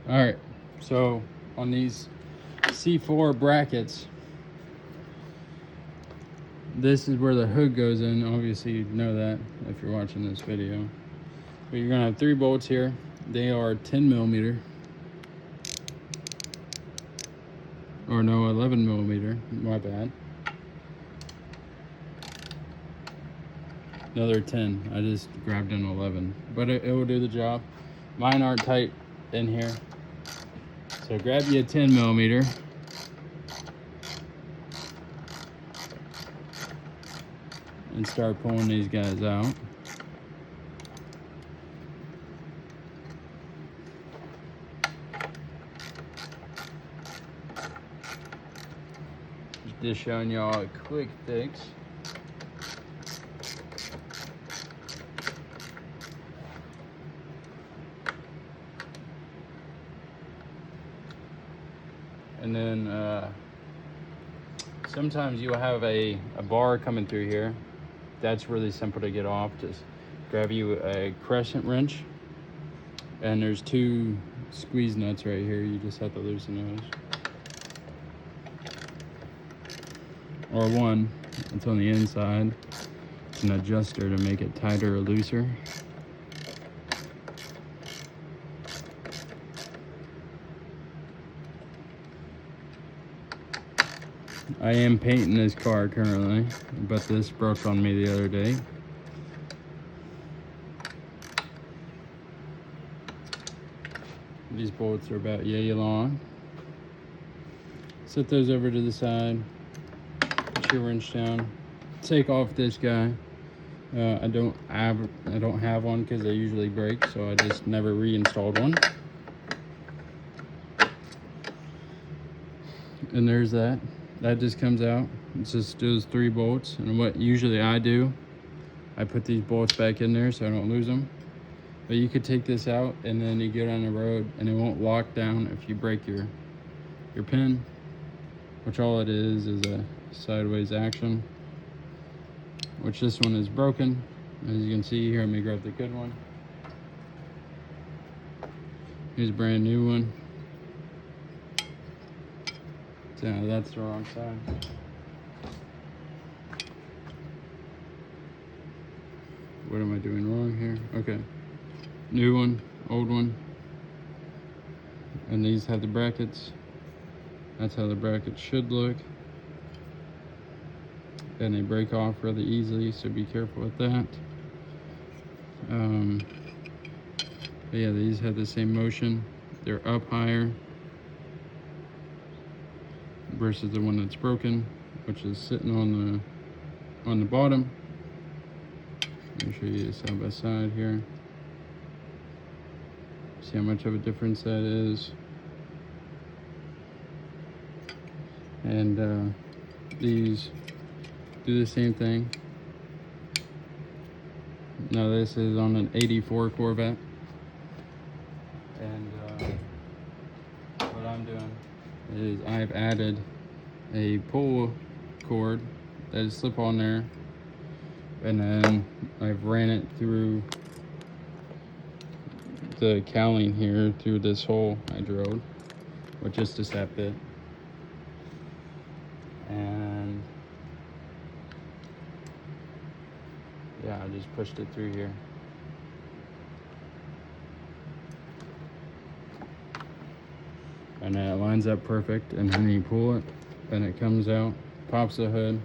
All right, so on these C4 brackets, this is where the hood goes in. Obviously you know that if you're watching this video, but you're gonna have 3 bolts here. They are 10 millimeter, or no, 11 millimeter, my bad. Another 10, I just grabbed an 11, but it will do the job. Mine aren't tight in here, so grab you a 10 millimeter. And start pulling these guys out. Just showing y'all a quick fix. And then sometimes you'll have a bar coming through here. That's really simple to get off. Just grab you a crescent wrench, and there's 2 squeeze nuts right here. You just have to loosen those, or one. It's on the inside. It's an adjuster to make it tighter or looser. I am painting this car currently, but this broke on me the other day. These bolts are about yay long. Set those over to the side. Put your wrench down. Take off this guy. I don't have one because they usually break, so I just never reinstalled one. And there's that. That just comes out. It's just those 3 bolts. And what usually I do, I put these bolts back in there so I don't lose them. But you could take this out and then you go down the road and it won't lock down if you break your pin, which all it is a sideways action, which this one is broken. As you can see here, let me grab the good one. Here's a brand new one. So that's the wrong side. What am I doing wrong here? Okay. New one, old one. And these have the brackets. That's how the brackets should look. And they break off really easily, so be careful with that. But yeah, these have the same motion. They're up higher versus the one that's broken, which is sitting on the bottom. Let me show you side by side here. See how much of a difference that is. And these do the same thing. Now this is on an C4 Corvette. And what I'm doing is I've added a pull cord that is slip on there, and then I've ran it through the cowling here through this hole I drilled with just a sap bit, and yeah, I just pushed it through here. And then it lines up perfect, and then you pull it and it comes out, pops the hood,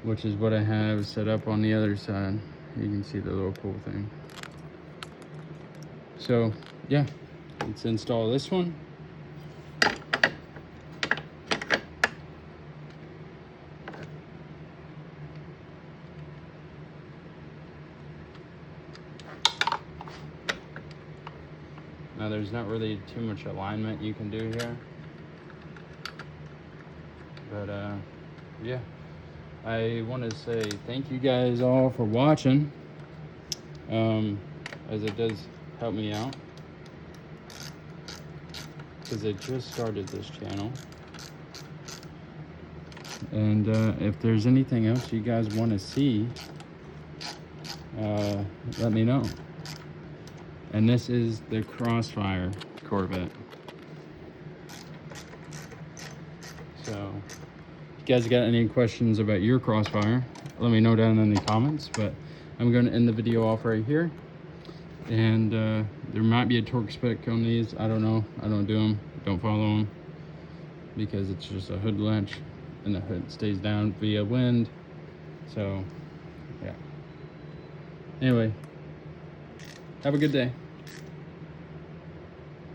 which is what I have set up on the other side. You can see the little pull thing. So yeah, let's install this one. Now there's not really too much alignment you can do here, but yeah, I want to say thank you guys all for watching, as it does help me out, because I just started this channel. And if there's anything else you guys want to see, let me know. And this is the Crossfire Corvette. So if you guys got any questions about your Crossfire, let me know down in the comments. But I'm going to end the video off right here. And there might be a torque spec on these. I don't know. I don't do them. Don't follow them. Because it's just a hood latch. And the hood stays down via wind. So, yeah. Anyway, have a good day.